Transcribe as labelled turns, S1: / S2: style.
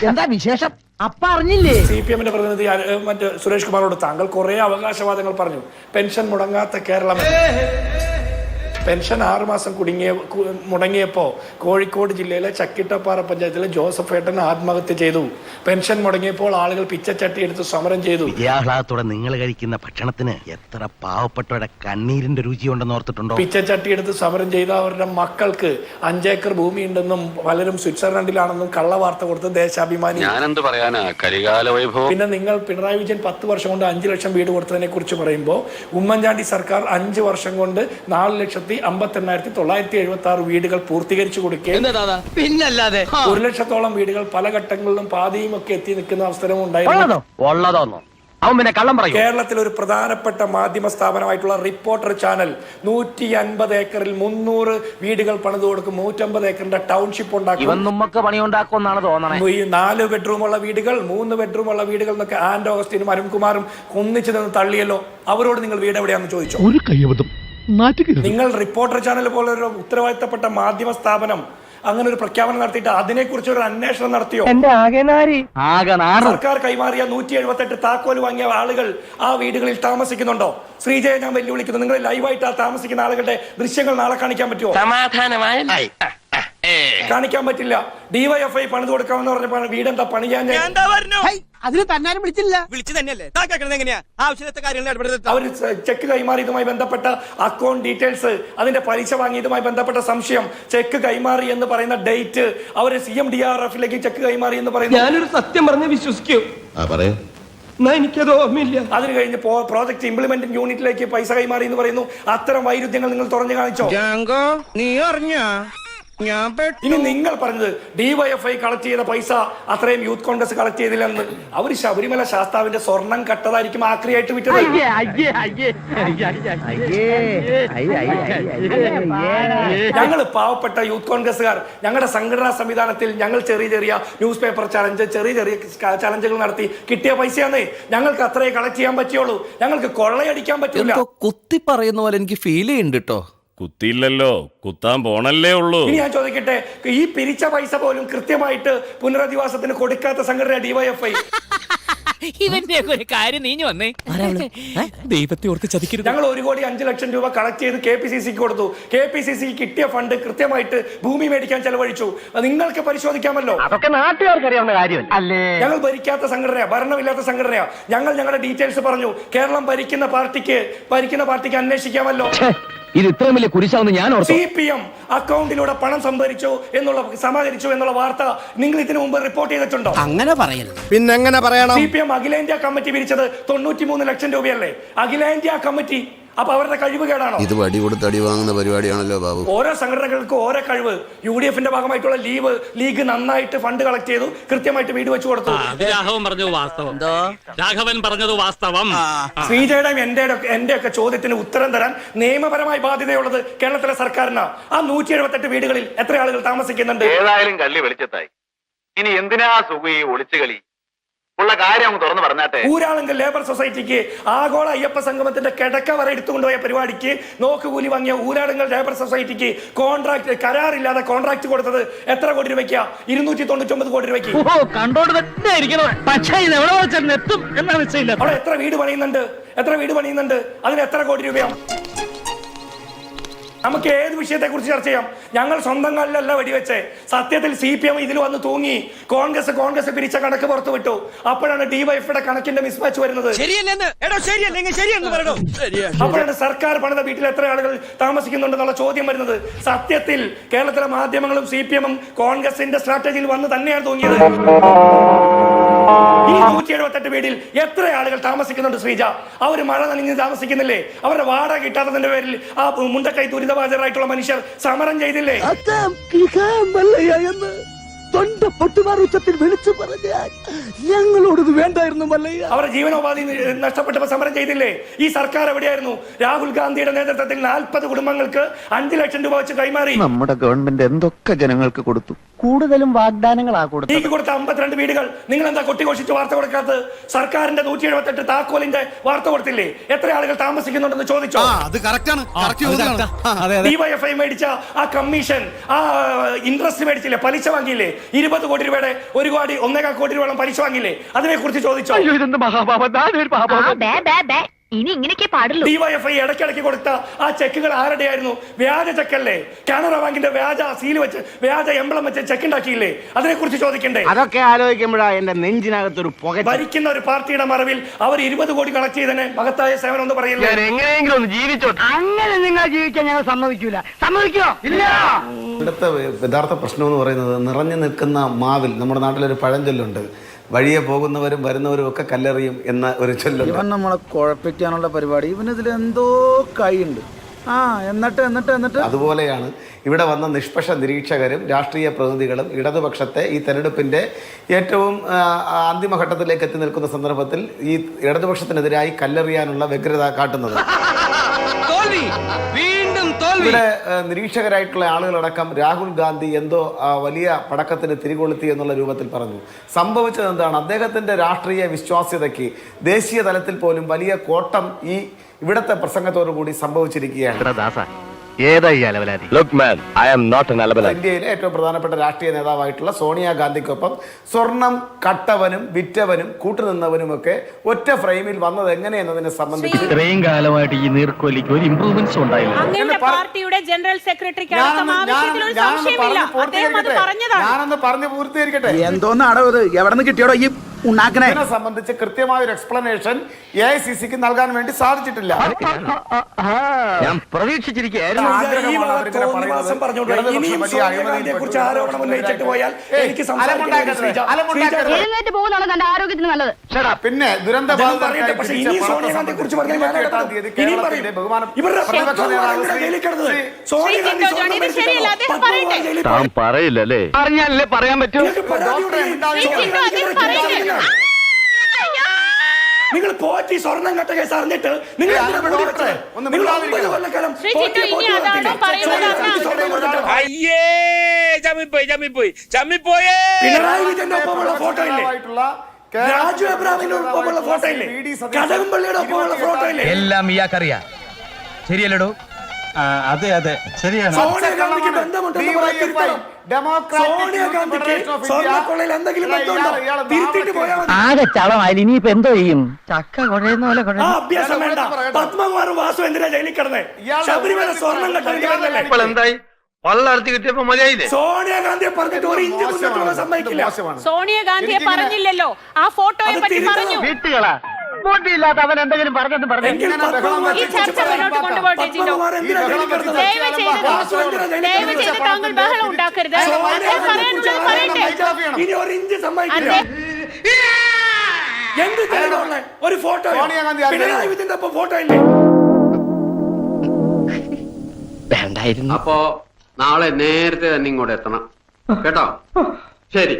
S1: എന്താ വിശേഷം? അപ്പ അറിഞ്ഞില്ലേ?
S2: CPM-ന്റെ പ്രതിനിധി മറ്റേ സുരേഷ് കുമാറോട് താങ്കൾ കുറെ അവകാശവാദങ്ങൾ പറഞ്ഞു. പെൻഷൻ മുടങ്ങാത്ത കേരളം, പെൻഷൻ 6 മാസം മുടങ്ങിയപ്പോൾ കോഴിക്കോട് ജില്ലയിലെ ചക്കിട്ടപ്പാറ പഞ്ചായത്തിലെ ജോസഫ് ഏട്ടൻ ആത്മഹത്യ ചെയ്തു. പെൻഷൻ മുടങ്ങിയപ്പോൾ ആളുകൾ പിച്ചച്ചട്ടി എടുത്ത് സമരം ചെയ്തു.
S3: വിദ്യാഹ്ലാദത്തോടെ നിങ്ങൾ കഴിക്കുന്ന ഭക്ഷണത്തിന് എത്ര പാവപ്പെട്ടവരുടെ കണ്ണീരിന്റെ രുചിയുണ്ടെന്ന് ഓർത്തിട്ടുണ്ടോ?
S2: പിച്ചച്ചട്ടി എടുത്ത് സമരം ചെയ്ത അവരുടെ മക്കൾക്ക് 5 ഏക്കർ ഭൂമി ഉണ്ടെന്നും പലരും സ്വിറ്റ്സർലൻഡിലാണെന്നും കള്ള വാർത്ത കൊടുത്ത് ദേശാഭിമാനി.
S4: ഞാനെന്ത് പറയാനാ, കരികാല വൈഭവം.
S2: പിന്നെ നിങ്ങൾ പിണറായി വിജയൻ 10 വർഷം കൊണ്ട് 5 ലക്ഷം വീട് കൊടുത്തതിനെ കുറിച്ച് പറയുമ്പോൾ ഉമ്മൻചാണ്ടി സർക്കാർ 5 വർഷം കൊണ്ട് 4,58,976 വീടുകൾ പൂർത്തീകരിച്ചു കൊടുക്കുകയും
S1: പിന്നല്ലാതെ
S2: 1 ലക്ഷത്തോളം വീടുകൾ പല ഘട്ടങ്ങളിലും പാതിയും ഒക്കെ എത്തി നിൽക്കുന്ന അവസരവും ഉണ്ടായിരുന്നു.
S1: അവൻ പിന്നെ കള്ളം പറയും.
S2: കേരളത്തിൽ ഒരു പ്രധാനപ്പെട്ട മാധ്യമ സ്ഥാപനമായിട്ടുള്ള റിപ്പോർട്ടർ ചാനൽ 150 ഏക്കറിൽ 300 വീടുകൾ പണിതു കൊടുക്കും. 150 ഏക്കറിന്റെ ടൗൺഷിപ്പ് ഉണ്ടാക്കും.
S1: ഇവൻ നമ്മക്ക് പണിയുണ്ടാക്കുമെന്നാണ് തോന്നണേ.
S2: ഈ 4 ബെഡ്റൂമുള്ള വീടുകൾ, 3 ബെഡ്റൂമുള്ള വീടുകൾ എന്നൊക്കെ ആൻഡ് ഓഗസ്റ്റിനും അരുൺകുമാറും ഒന്നിച്ചു നിന്ന് തള്ളിയല്ലോ. അവരോട് നിങ്ങൾ വീട് എവിടെയാണെന്ന് ചോദിച്ചോ?
S5: ഒരു കയ്യബദ്ധം.
S2: നിങ്ങൾ റിപ്പോർട്ടർ ചാനൽ പോലെ ഒരു ഉത്തരവാദിത്തപ്പെട്ട മാധ്യമ സ്ഥാപനം അങ്ങനെ ഒരു പ്രഖ്യാപനം നടത്തിയിട്ട് അതിനെക്കുറിച്ച് ഒരു അന്വേഷണം നടത്തിയോ? സർക്കാർ കൈമാറിയ 178 താക്കോൽ വാങ്ങിയ ആളുകൾ ആ വീടുകളിൽ താമസിക്കുന്നുണ്ടോ? ശ്രീജയെ ഞാൻ വെല്ലുവിളിക്കുന്നു. നിങ്ങൾ ലൈവായിട്ട് ആ താമസിക്കുന്ന ആളുകളുടെ ദൃശ്യങ്ങൾ നാളെ കാണിക്കാൻ പറ്റുമോ? കാണിക്കാൻ പറ്റില്ല. DYFI പണിത് കൊടുക്കാമെന്ന് പറഞ്ഞ വീടെന്താ പണിയാൻ?
S1: അതിന് തന്നാരും വിളിച്ചില്ല.
S2: അവര് ചെക്ക് കൈമാറിയതുമായി ബന്ധപ്പെട്ട അക്കൗണ്ട് ഡീറ്റെയിൽസ്, അതിന്റെ പലിശ വാങ്ങിയതുമായി ബന്ധപ്പെട്ട സംശയം, ചെക്ക് കൈമാറി എന്ന് പറയുന്ന ഡേറ്റ്, അവര് CMDRF-ലേക്ക് ചെക്ക് കൈമാറി എന്ന് പറയുന്നു.
S6: ഞാനൊരു സത്യം പറഞ്ഞ് വിശ്വസിക്കൂ. എനിക്കത് ഓർമ്മയില്ല.
S2: അതിന് കഴിഞ്ഞ് പ്രോജക്ട് ഇംപ്ലിമെന്റിംഗ് യൂണിറ്റിലേക്ക് പൈസ കൈമാറി എന്ന് പറയുന്നു. അത്തരം വൈരുദ്ധ്യങ്ങൾ നിങ്ങൾ തുറന്നു കാണിച്ചോ?
S1: നീ അറിഞ്ഞ
S2: ഇനി നിങ്ങൾ പറഞ്ഞത് DYFI കളക്ട് ചെയ്ത പൈസ അത്രയും യൂത്ത് കോൺഗ്രസ് കളക്ട് ചെയ്തില്ലെന്ന്. അവർ ശബരിമല ശാസ്താവിന്റെ സ്വർണം കട്ടതായിരിക്കും ആക്രിയായിട്ട് വിറ്റത്. ഞങ്ങൾ പാവപ്പെട്ട യൂത്ത് കോൺഗ്രസ്സുകാർ ഞങ്ങളുടെ സംഘടനാ സംവിധാനത്തിൽ ഞങ്ങൾ ചെറിയ ചെറിയ ന്യൂസ് പേപ്പർ ചലഞ്ച്, ചെറിയ ചെറിയ ചലഞ്ചുകൾ നടത്തി കിട്ടിയ പൈസയാന്നേ. ഞങ്ങൾക്ക് അത്രേ കളക്ട് ചെയ്യാൻ പറ്റുള്ളൂ. ഞങ്ങൾക്ക് കൊള്ളയടിക്കാൻ പറ്റില്ല.
S6: കുത്തി പറയുന്ന പോലെ എനിക്ക് ഫീൽ ചെയ്യുന്നുണ്ട് കേട്ടോ.
S7: കുത്തിയില്ലല്ലോ, കുത്താൻ പോണല്ലേ ഉള്ളൂ.
S2: ഇനി ഞാൻ ചോദിക്കട്ടെ, ഈ പിരിച്ച പൈസ പോലും കൃത്യമായിട്ട് പുനരധിവാസത്തിന് കൊടുക്കാത്ത സംഘടന DYFI.
S8: ഇവന്റെ ഒരു കാര്യം നീഞ്ഞു വന്നേ.
S6: ദൈവത്തെ ഓർത്ത് ചതിക്കരുത്.
S2: ഞങ്ങൾ 1,05,00,000 രൂപ കളക്ട് ചെയ്ത് KPCC-ക്ക് കൊടുത്തു. KPCC കിട്ടിയ ഫണ്ട് കൃത്യമായിട്ട് ഭൂമി മേടിക്കാൻ ചെലവഴിച്ചു. നിങ്ങൾക്ക് പരിശോധിക്കാമല്ലോ.
S1: അതൊക്കെ നാട്ടുകാർക്ക് അറിയാവുന്ന കാര്യം അല്ലേ?
S2: ഞങ്ങൾ ഭരിക്കാത്ത സംഘടനയാ, ഭരണമില്ലാത്ത സംഘടനയാ. ഞങ്ങൾ ഞങ്ങളുടെ ഡീറ്റെയിൽസ് പറഞ്ഞു. കേരളം ഭരിക്കുന്ന പാർട്ടിക്ക് അന്വേഷിക്കാമല്ലോ.
S1: ഇത് ഇത്രയും വലിയ കുരിശാവുന്ന ഞാൻ
S2: CPM അക്കൗണ്ടിലൂടെ പണം സമാഹരിച്ചു എന്നുള്ള വാർത്ത നിങ്ങൾ ഇതിനു മുമ്പ് റിപ്പോർട്ട് ചെയ്തിട്ടുണ്ടോ?
S6: അങ്ങനെ പറയരുത്.
S5: പിന്നെ എങ്ങനെ പറയണം?
S2: CPM അഖിലേന്ത്യാ കമ്മിറ്റി പിരിച്ചത് 93 ലക്ഷം രൂപയല്ലേ? അഖിലേന്ത്യാ കമ്മിറ്റി. അപ്പൊ അവരുടെ കഴിവ് കേടാണോ?
S9: ഇത് വടി കൊടുത്ത് അടി വാങ്ങുന്ന പരിപാടിയാണല്ലോ ബാബു.
S2: ഓരോ സംഘടനകൾക്കും ഓരോ കഴിവ്. UDF-ന്റെ ഭാഗമായിട്ടുള്ള ലീഗ് നന്നായിട്ട് ഫണ്ട് കളക്ട് ചെയ്തു, കൃത്യമായിട്ട് വീട് വെച്ച് കൊടുത്തു.
S8: രാഘവൻ പറഞ്ഞത് വാസ്തവം.
S2: ശ്രീജയുടെയും എന്റെ ഒക്കെ ചോദ്യത്തിന് ഉത്തരം തരാൻ നിയമപരമായി ബാധ്യതയുള്ളത് കേരളത്തിലെ സർക്കാരിനാ. ആ 178 വീടുകളിൽ എത്ര ആളുകൾ താമസിക്കുന്നുണ്ട്?
S4: ഏതായാലും കള്ളി വെളിച്ചത്തായി. ഇനി എന്തിനാ സുഖി ഒളിച്ചുകളി? ഉള്ള കാര്യം തുറന്നു പറഞ്ഞാട്ടെ.
S2: ഊരാളുങ്കൽ ലേബർ സൊസൈറ്റിക്ക് ആഗോള അയ്യപ്പ സംഗമത്തിന്റെ കിടക്ക വരെ എടുത്തുകൊണ്ടുപോയ പരിപാടിക്ക് നോക്കുകൂലി വാങ്ങിയ ഊരാളുങ്കൽ ലേബർ സൊസൈറ്റിക്ക് കരാറില്ലാതെ കോൺട്രാക്ട് കൊടുത്തത് എത്ര കോടി രൂപയ്ക്കാ? 299 കോടി രൂപയ്ക്ക്.
S1: കണ്ടോണ്ട് തന്നെ ഇരിക്കണം. പക്ഷേ ഇത് എവിടെ വെച്ചെത്തും എന്നാ നിശ്ചയില്ല.
S2: അവിടെ എത്ര വീട് പണിയുന്നുണ്ട്? അതിന് എത്ര കോടി രൂപയാണ്? നമുക്ക് ഏത് വിഷയത്തെ കുറിച്ച് ചർച്ച ചെയ്യാം. ഞങ്ങൾ സ്വന്തം കാലിലല്ല വെടിവെച്ചേ. സത്യത്തിൽ CPM ഇതിൽ വന്ന് തൂങ്ങി. കോൺഗ്രസ് പിരിച്ച കണക്ക് പുറത്തു വിട്ടു. അപ്പോഴാണ് DYFI-യുടെ കണക്കിന്റെ മിസ്മാച്ച് വരുന്നത്. അപ്പോഴാണ് സർക്കാർ പണിത വീട്ടിൽ എത്ര ആളുകൾ താമസിക്കുന്നുണ്ടെന്നുള്ള ചോദ്യം വരുന്നത്. സത്യത്തിൽ കേരളത്തിലെ മാധ്യമങ്ങളും CPM-ഉം കോൺഗ്രസിന്റെ സ്ട്രാറ്റജിയിൽ വന്ന് തന്നെയാണ് തൂങ്ങിയത്. ഈ 178 വീടിൽ എത്ര ആളുകൾ താമസിക്കുന്നുണ്ട് ശ്രീജ? അവർ മഴ നനഞ്ഞ് താമസിക്കുന്നില്ലേ? അവരുടെ വാടക കിട്ടാത്തതിന്റെ പേരിൽ ആ മുണ്ടക്കൈ ദുരിതബാധിതരായിട്ടുള്ള മനുഷ്യർ സമരം ചെയ്തില്ലേ?
S5: തൊണ്ട പൊട്ടുമാറുച്ചത്തിൽ വിളിച്ചു പറഞ്ഞാൽ ഞങ്ങളോടത് വേണ്ടായിരുന്നു മല്ലയ്യ.
S2: അവരുടെ ജീവനോപാധി നഷ്ടപ്പെട്ടപ്പോൾ സമരം ചെയ്തില്ലേ? ഈ സർക്കാർ എവിടെയായിരുന്നു? രാഹുൽ ഗാന്ധിയുടെ നേതൃത്വത്തിൽ 40 കുടുംബങ്ങൾക്ക് 5 ലക്ഷം രൂപ വെച്ച് കൈമാറി.
S9: നമ്മുടെ ഗവൺമെന്റ് എന്തൊക്കെ ജനങ്ങൾക്ക് കൊടുത്തു.
S1: കൂടുതലും വാഗ്ദാനങ്ങളാ കൊടുത്തത്.
S2: നീക്കി കൊടുത്ത 52 വീടുകൾ നിങ്ങൾ എന്താ കൊട്ടിഘോഷിച്ച് വാർത്ത കൊടുക്കാത്തത്? സർക്കാരിന്റെ 178 താക്കോലിന്റെ വാർത്ത കൊടുത്തില്ലേ? എത്ര ആളുകൾ താമസിക്കുന്നുണ്ടെന്ന് ചോദിച്ചോ? DYFI മേടിച്ച ആ കമ്മീഷൻ, ആ ഇൻട്രസ്റ്റ് മേടിച്ചില്ലേ? പലിശ വാങ്ങിയില്ലേ? 20 കോടി രൂപയുടെ 1.5 കോടി രൂപയോളം പലിശ വാങ്ങില്ലേ? അതിനെ കുറിച്ച് ചോദിച്ചോ?
S10: ഇനി ഇങ്ങനെയൊക്കെ പാടുള്ളൂ.
S2: ഡിവൈഎഫ്ഐ ഇടയ്ക്കിടയ്ക്ക് കൊടുത്ത ആ ചെക്കുകൾ ആരുടെയായിരുന്നു? വ്യാജ ചെക്കല്ലേ? കാനറ ബാങ്കിന്റെ വ്യാജ സീൽ വെച്ച് വ്യാജ എംബ്ലം വെച്ച് ചെക്ക് ഉണ്ടാക്കിയില്ലേ? അതിനെ കുറിച്ച് ചോദിക്കണ്ടേ?
S3: അതൊക്കെ ആലോചിക്കുമ്പോഴാ എന്റെ നെഞ്ചിനകത്തൊരു പുക.
S2: ഭരിക്കുന്ന ഒരു പാർട്ടിയുടെ മറവിൽ അവർ 20 കോടി കളക്ട് ചെയ്തതിന് മഹത്തായ സേവനം എന്ന് പറയുന്നത്.
S3: എങ്ങനെയെങ്കിലും ഒന്ന് ജീവിച്ചോട്ടെ. അങ്ങനെ നിങ്ങൾ ജീവിക്കാൻ ഞങ്ങൾ സമ്മതിക്കൂല. സമ്മതിക്കോ? ഇല്ല.
S9: ഇവിടുത്തെ യഥാർത്ഥ പ്രശ്നം എന്ന് പറയുന്നത് നിറഞ്ഞു നിൽക്കുന്ന മാവിൽ നമ്മുടെ നാട്ടിലൊരു പഴഞ്ചൊല്ലുണ്ട്, വഴിയെ പോകുന്നവരും വരുന്നവരും ഒക്കെ കല്ലെറിയും എന്ന ഒരു ചൊല്ലുണ്ട്.
S5: ഇവൻ നമ്മളെ കുഴപ്പിക്കാനുള്ള പരിപാടി, ഇവനിതിൽ എന്തോ കൈയുണ്ട്. എന്നിട്ട്
S9: അതുപോലെയാണ് ഇവിടെ വന്ന നിഷ്പക്ഷ നിരീക്ഷകരും രാഷ്ട്രീയ പ്രതിനിധികളും ഇടതുപക്ഷത്തെ ഈ തെരഞ്ഞെടുപ്പിന്റെ ഏറ്റവും അന്തിമഘട്ടത്തിലേക്ക് എത്തി നിൽക്കുന്ന സന്ദർഭത്തിൽ ഈ ഇടതുപക്ഷത്തിനെതിരായി കല്ലെറിയാനുള്ള വ്യഗ്രത കാട്ടുന്നത്. ഇവിടെ നിരീക്ഷകരായിട്ടുള്ള ആളുകളടക്കം രാഹുൽ ഗാന്ധി എന്തോ വലിയ പടക്കത്തിന് തിരികൊളുത്തി എന്നുള്ള രൂപത്തിൽ പറഞ്ഞു. സംഭവിച്ചത് എന്താണ്? അദ്ദേഹത്തിന്റെ രാഷ്ട്രീയ വിശ്വാസ്യതയ്ക്ക് ദേശീയ തലത്തിൽ പോലും വലിയ കോട്ടം ഈ ഇവിടത്തെ പ്രസംഗത്തോടു കൂടി സംഭവിച്ചിരിക്കുകയാണ്. ഇന്ത്യയിലെ ഏറ്റവും പ്രധാനപ്പെട്ട രാഷ്ട്രീയ നേതാവായിട്ടുള്ള സോണിയാഗാന്ധിക്കൊപ്പം സ്വർണം കട്ടവനും വിറ്റവനും കൂട്ടുനിന്നവനും ഒക്കെ ഒറ്റ ഫ്രെയിമിൽ വന്നത് എങ്ങനെയെന്നതിനെ സംബന്ധിച്ച്
S1: ഇത്രയും കാലമായിട്ട് ഈ നീർക്കോലിക്ക് ഒരു ഇംപ്രൂവ്മെന്റ്സ് ഉണ്ടായില്ല.
S10: പാർട്ടിയുടെ ജനറൽ സെക്രട്ടറിക്ക്
S9: ഞാനൊന്ന് പറഞ്ഞു പൂർത്തീകരിക്കട്ടെ.
S5: എന്തോന്നാടോ ഇത്? എവിടെ നിന്ന് കിട്ടിയോടോ ഈ ഉണ്ടാക്കണേ?
S9: ഇതിനെ സംബന്ധിച്ച് കൃത്യമായ ഒരു എക്സ്പ്ലനേഷൻ AICCക്ക് നൽകാൻ വേണ്ടി സാധിച്ചിട്ടില്ല.
S3: ഞാൻ പ്രതീക്ഷിച്ചിരിക്കുകയായിരുന്നു.
S2: ആരോപണം ഉന്നയിച്ചിട്ട് പോയാൽ എനിക്ക്
S10: ആരോഗ്യത്തിന് നല്ലത്.
S9: പിന്നെ ദുരന്ത
S3: താൻ പറയില്ലല്ലേ? പറഞ്ഞാലല്ലേ പറയാൻ പറ്റൂ.
S2: നിങ്ങൾ പോറ്റി സ്വർണം കട്ട കേസ് അറിഞ്ഞിട്ട് നിങ്ങൾ പിണറായി വിജയന്റെ ഒപ്പമുള്ള ഫോട്ടോ ഇല്ലേ? രാജു എബ്രാഹിമിന്റെ ഒപ്പമുള്ള ഫോട്ടോ ഇല്ലേ? കടകംപള്ളിയുടെ ഒപ്പമുള്ള ഫോട്ടോ ഇല്ലേ?
S1: എല്ലാം ഇയാൾക്കറിയാം. ശരിയല്ലടോ? അതെ അതെ ശരിയാണ്.
S2: സോണിയാഗാന്ധിക്ക് ബന്ധമുണ്ടെന്ന് സോണിയാഗാന്ധിക്ക് സ്വർണ്ണക്കൊള്ളയിൽ എന്തെങ്കിലും ബന്ധമുണ്ടോ? തിരുത്തിട്ട് പോയാൽ മതി.
S1: ആകെ ചളമായി. ഇനിയിപ്പോ എന്തോ ചെയ്യും? ചക്ക കുഴയുന്ന പോലെ
S2: ആ അഭ്യാസം വേണ്ട. പത്മകുമാറും വാസു എന്തിനാ ജയിലിൽ കിടന്നേ? ശബരിമല സ്വർണ്ണം കെട്ടല്ലേ? സോണിയാഗാന്ധിയെ പറഞ്ഞിട്ട് ഒരു ഇഞ്ച് മുന്നോട്ടുള്ള സമ്മതിക്കില്ല.
S10: സോണിയാഗാന്ധിയെ പറഞ്ഞില്ലല്ലോ, ആ ഫോട്ടോയെ പറ്റി പറഞ്ഞു.
S3: ബോട്ടിയില്ലാത്ത അവൻ എന്തെങ്കിലും പറഞ്ഞെന്ന് പറഞ്ഞു.
S10: ഈ ചർച്ച മുന്നോട്ട് കൊണ്ടുപോട്ടെ ജിനോ. ദയവ് ചെയ്ത് താങ്കൾ ബഹളം ഉണ്ടാക്കരുത്. പറയാനുള്ളത് പറയട്ടെ.
S2: ഇനി ഒരു ഇഞ്ച് സമ്മതിക്കില്ല. എന്ത് തെളിവുള്ള ഒരു ഫോട്ടോ? പിണറായി വിജയന്റെ ഒപ്പം ഫോട്ടോ ഇല്ലേ?
S1: വേണ്ടായിരുന്നു.
S6: അപ്പോ നാളെ നേരത്തെ തന്നെ ഇങ്ങോട്ട് എത്തണം കേട്ടോ. ശരി.